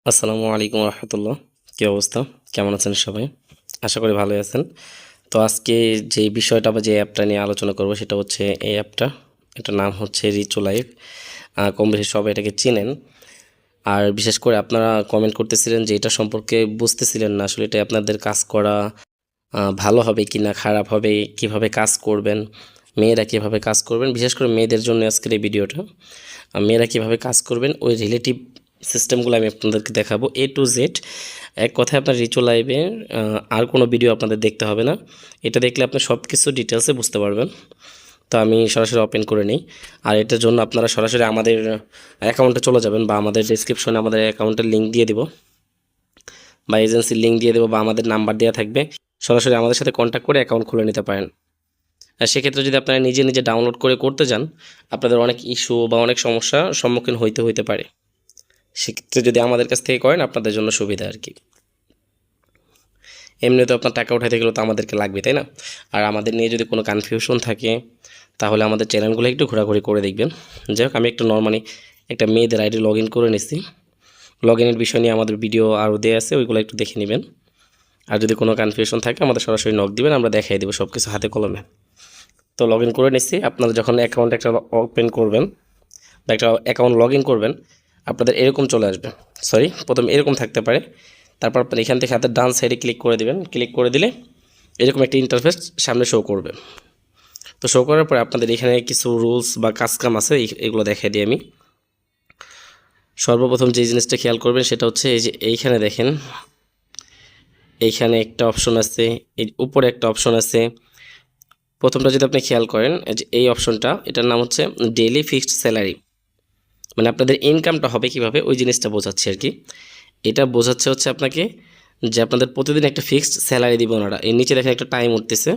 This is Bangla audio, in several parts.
আসসালামু আলাইকুম রহমতুল্লাহ। কী অবস্থা? কেমন আছেন সবাই? আশা করি ভালোই আছেন। তো আজকে যে বিষয়টা বা যে অ্যাপটা নিয়ে আলোচনা করব সেটা হচ্ছে এই অ্যাপটা। এটার নাম হচ্ছে রিচো লাইফ। কম বেশি সবাই এটাকে চেনেন। আর বিশেষ করে আপনারা কমেন্ট করতেছিলেন যে এটা সম্পর্কে বুঝতেছিলেন না আসলে এটা আপনাদের কাজ করা ভালো হবে কি না খারাপ হবে, কিভাবে কাজ করবেন, মেয়েরা কীভাবে কাজ করবেন। বিশেষ করে মেয়েদের জন্য আজকের এই ভিডিওটা। মেয়েরা কীভাবে কাজ করবেন ওই রিলেটিভ সিস্টেমগুলো আমি আপনাদেরকে দেখাবো A to Z। এক কথায় আপনার রিচো লাইভে আর কোনো ভিডিও আপনাদের দেখতে হবে না। এটা দেখলে আপনি সব কিছু ডিটেলসে বুঝতে পারবেন। তো আমি সরাসরি ওপেন করে নিই। আর এটার জন্য আপনারা সরাসরি আমাদের অ্যাকাউন্টে চলে যাবেন বা আমাদের ডিসক্রিপশনে আমাদের অ্যাকাউন্টের লিঙ্ক দিয়ে দিব বা এজেন্সির লিঙ্ক দিয়ে দেবো বা আমাদের নাম্বার দেওয়া থাকবে। সরাসরি আমাদের সাথে কন্ট্যাক্ট করে অ্যাকাউন্ট খুলে নিতে পারেন। আর সেক্ষেত্রে যদি আপনারা নিজে নিজে ডাউনলোড করে করতে যান আপনাদের অনেক ইস্যু বা অনেক সমস্যার সম্মুখীন হইতে পারে। সেক্ষেত্রে যদি আমাদের কাছ থেকে করেন আপনাদের জন্য সুবিধা আর কি। এমনিতে আপনার টাকা উঠাইতে গেলে তো আমাদেরকে লাগবে, তাই না? আর আমাদের নিয়ে যদি কোনো কনফিউশন থাকে তাহলে আমাদের চ্যানেলগুলো একটু ঘোরাঘুরি করে দেখবেন। যাই হোক, আমি একটু নর্মালি একটা মেয়েদের আইডি লগ ইন করে নিচ্ছি। লগ ইনের বিষয় নিয়ে আমাদের ভিডিও আরও দেওয়া আছে, ওইগুলো একটু দেখে নেবেন। আর যদি কোনো কনফিউশন থাকে আমাদের সরাসরি নক দিবেন, আমরা দেখাই দেবো সব কিছু হাতে কলমে। তো লগ ইন করে নিচ্ছি। আপনারা যখন অ্যাকাউন্ট একটা ওপেন করবেন বা একটা অ্যাকাউন্ট লগ ইন করবেন আপনাদের এরকম চলে আসবে। সরি, প্রথম এরকম থাকতে পারে। তারপর আপনার এখান থেকে হাতের ডান সাইডে ক্লিক করে দিবেন। ক্লিক করে দিলে এরকম একটা ইন্টারফেস সামনে শো করবে। তো শো করার পরে আপনাদের এখানে কিছু রুলস বা কাজকাম আছে, এগুলো দেখাই দিই আমি। সর্বপ্রথম যে জিনিসটা খেয়াল করবেন সেটা হচ্ছে এই যে এইখানে দেখেন, এইখানে একটা অপশন আছে, এই উপরে একটা অপশন আছে। প্রথমটা যদি আপনি খেয়াল করেন যে এই অপশনটা, এটার নাম হচ্ছে ডেইলি ফিক্সড স্যালারি। মানে আপনাদের ইনকামটা হবে কিভাবে ওই জিনিসটা বোঝাচ্ছে আর কি। এটা বোঝাচ্ছে হচ্ছে আপনাকে যে আপনাদের প্রতিদিন একটা ফিক্সড স্যালারি দিবে ওনারা। এর নিচে দেখেন একটা টাইম উঠতেছে,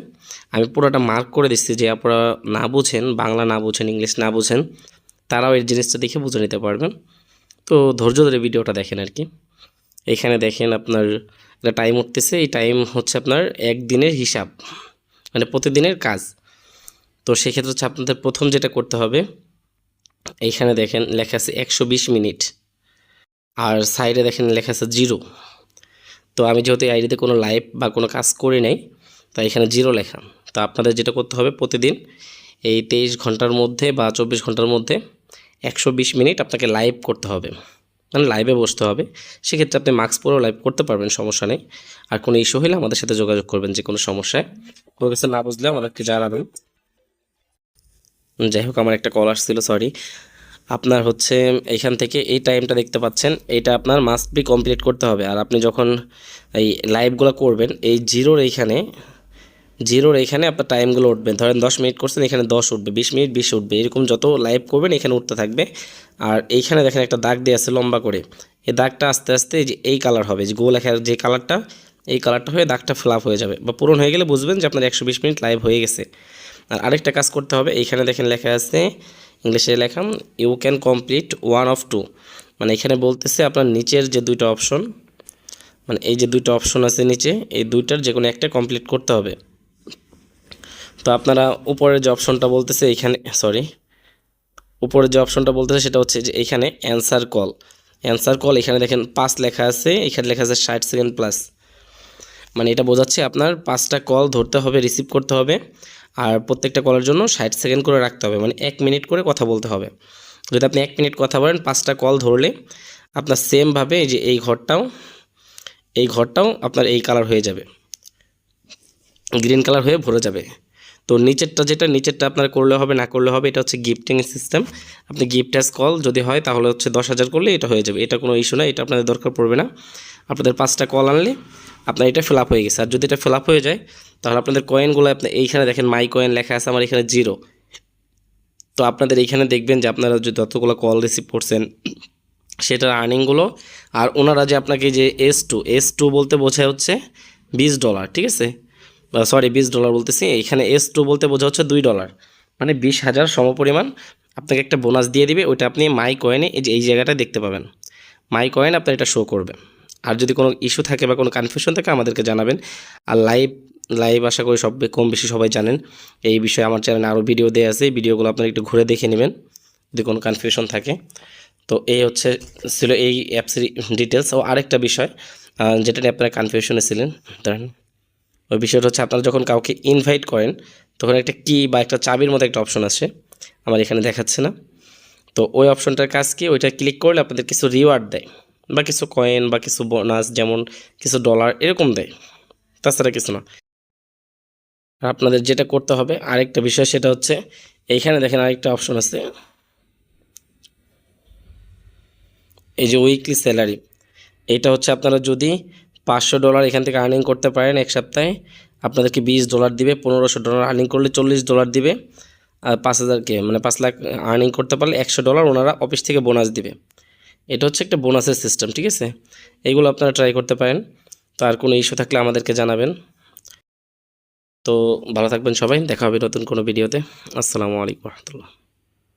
আমি পুরোটা মার্ক করে দিচ্ছি যে আপনারা না বুঝেন, বাংলা না বুঝেন, ইংলিশ না বুঝেন, তারাও এই জিনিসটা দেখে বুঝে নিতে পারবেন। তো ধৈর্য ধরে ভিডিওটা দেখেন আর কি। এখানে দেখেন আপনার একটা টাইম উঠতেছে, এই টাইম হচ্ছে আপনার একদিনের হিসাব, মানে প্রতিদিনের কাজ। তো সেক্ষেত্রে হচ্ছে আপনাদের প্রথম যেটা করতে হবে, এইখানে দেখেন লেখা আছে 120 মিনিট, আর সাইডে দেখেন লেখা আছে 0। তো আমি যেহেতু এই আইডিতে কোনো লাইভ বা কোনো কাজ করি নাই তাই এখানে 0 লেখা। তো আপনাদের যেটা করতে হবে প্রতিদিন এই 23 ঘন্টার মধ্যে বা 24 ঘন্টার মধ্যে 120 মিনিট আপনাকে লাইভ করতে হবে, মানে লাইভে বসতে হবে। সেক্ষেত্রে আপনি মাস্ক পরেও লাইভ করতে পারবেন, সমস্যা নেই। আর কোনো ইস্যু হলে আমাদের সাথে যোগাযোগ করবেন যে কোনো সমস্যায়, কোনো কিছু না বুঝলে আমাদেরকে জানাবেন। যাই হোক, আমার একটা কল আসছিল, সরি। আপনার হচ্ছে এইখান থেকে এই টাইমটা দেখতে পাচ্ছেন, এটা আপনার মাস্ট বি কমপ্লিট করতে হবে। আর আপনি যখন এই লাইভগুলো করবেন এই জিরোর এইখানে আপনার টাইমগুলো উঠবেন। ধরেন 10 মিনিট করছেন, এখানে 10 উঠবে, 20 মিনিট 20 উঠবে, এরকম যত লাইভ করবেন এখানে উঠতে থাকবে। আর এইখানে দেখেন একটা দাগ দিয়ে আছে লম্বা করে, এই দাগটা আস্তে আস্তে যে এই কালার হবে, যে গোল লেখার যে কালারটা, এই কালারটা হয়ে দাগটা ফ্লাপ হয়ে যাবে বা পূরণ হয়ে গেলে বুঝবেন যে আপনার 120 মিনিট লাইভ হয়ে গেছে। আর আরেকটা কাজ করতে হবে, এইখানে দেখেন লেখা আছে ইংলিশে লেখা ইউ ক্যান কমপ্লিট 1 of 2, মানে এখানে বলতেছে আপনার নিচের যে দুইটা অপশন, মানে এই যে দুইটা অপশন আছে নিচে, এই দুইটার যে কোনো একটা কমপ্লিট করতে হবে। তো আপনারা উপরের যে অপশনটা বলতেছে এইখানে, সরি, উপরের যে অপশনটা বলতেছে সেটা হচ্ছে যে এইখানে অ্যান্সার কল এখানে দেখেন 5 লেখা আছে, এখানে লেখা আছে 60 সেকেন্ড প্লাস। মানে এটা বোঝাচ্ছে আপনার 5টা কল ধরতে হবে, রিসিভ করতে হবে, আর প্রত্যেকটা কলের জন্য 60 সেকেন্ড করে রাখতে হবে, মানে 1 মিনিট করে কথা বলতে হবে। যদি আপনি 1 মিনিট কথা বলেন 5টা কল ধরলে আপনার সেমভাবে এই যে এই ঘরটাও আপনার এই কালার হয়ে যাবে, গ্রিন কালার হয়ে ভরে যাবে। তো নিচেরটা আপনার করলে হবে না করলে হবে, এটা হচ্ছে গিফটিং সিস্টেম। আপনি গিফট অ্যাজ কল যদি হয় তাহলে হচ্ছে 10,000 করলে এটা হয়ে যাবে, এটা কোনো ইস্যু না, এটা আপনাদের দরকার পড়বে না। আপনাদের 5টা কল আনলে আপনার এটা ফিল আপ হয়ে গেছে। আর যদি এটা ফিল আপ হয়ে যায় তাহলে আপনাদের কয়েনগুলো আপনি এইখানে দেখেন মাই কয়েন লেখা আছে, আমার এখানে 0। তো আপনাদের এইখানে দেখবেন যে আপনারা যে যতগুলো কল রিসিভ করছেন সেটার আর্নিংগুলো, আর ওনারা যে আপনাকে যে S2 বলতে বোঝায় হচ্ছে $20, ঠিক আছে? সরি, $20 বলতেছি, এখানে S2 বলতে বোঝা হচ্ছে $2, মানে 20,000 সমপরিমাণ আপনাকে একটা বোনাস দিয়ে দিবে। ওইটা আপনি মাই কয়েনে এই জায়গাটায় দেখতে পাবেন, মাই কয়েন আপনার এটা শো করবে। আর যদি কোনো ইস্যু থাকে বা কোনো কনফিউশন থাকে আমাদেরকে জানাবেন। আর লাইভ আশা করি কম বেশি সবাই জানেন। এই বিষয়ে আমার চ্যানেলে আরও ভিডিও দেওয়া আছে, এই ভিডিওগুলো আপনারা একটু ঘুরে দেখে নেবেন যদি কোনো কনফিউশন থাকে। তো এই হচ্ছে ছিল এই অ্যাপসের ডিটেলস। ও আরেকটা বিষয় যেটা নিয়ে আপনারা কনফিউশনে ছিলেন, ধরেন ওই বিষয়টা হচ্ছে আপনারা যখন কাউকে ইনভাইট করেন তখন একটা কি বা একটা চাবির মতো একটা অপশন আসে, আমার এখানে দেখাচ্ছে না। তো ওই অপশনটার কাজ কি, ওইটা ক্লিক করলে আপনাদের কিছু রিওয়ার্ড দেয় বা কিছু কয়েন বা কিছু বোনাস, যেমন কিছু ডলার এরকম দেয়, তাছাড়া কিছু না। আর আপনাদের যেটা করতে হবে আরেকটা বিষয়, সেটা হচ্ছে এইখানে দেখেন আরেকটা অপশন আছে, এই যে উইকলি স্যালারি। এটা হচ্ছে আপনারা যদি $500 এখান থেকে আর্নিং করতে পারেন এক সপ্তাহে, আপনাদেরকে $20 দিবে। $1500 আর্নিং করলে $40 দিবে। আর 5000 মানে 5 লাখ আর্নিং করতে পারলে $100 ওনারা অফিস থেকে বোনাস দিবে। এটা হচ্ছে একটা বোনাসের সিস্টেম, ঠিক আছে? এইগুলো আপনারা ট্রাই করতে পারেন। তো আর কোনো ইস্যু থাকলে আমাদেরকে জানাবেন। তো ভালো থাকবেন সবাই, দেখা হবে নতুন কোনো ভিডিওতে। আসসালামু আলাইকুম রহমতুল্লাহ।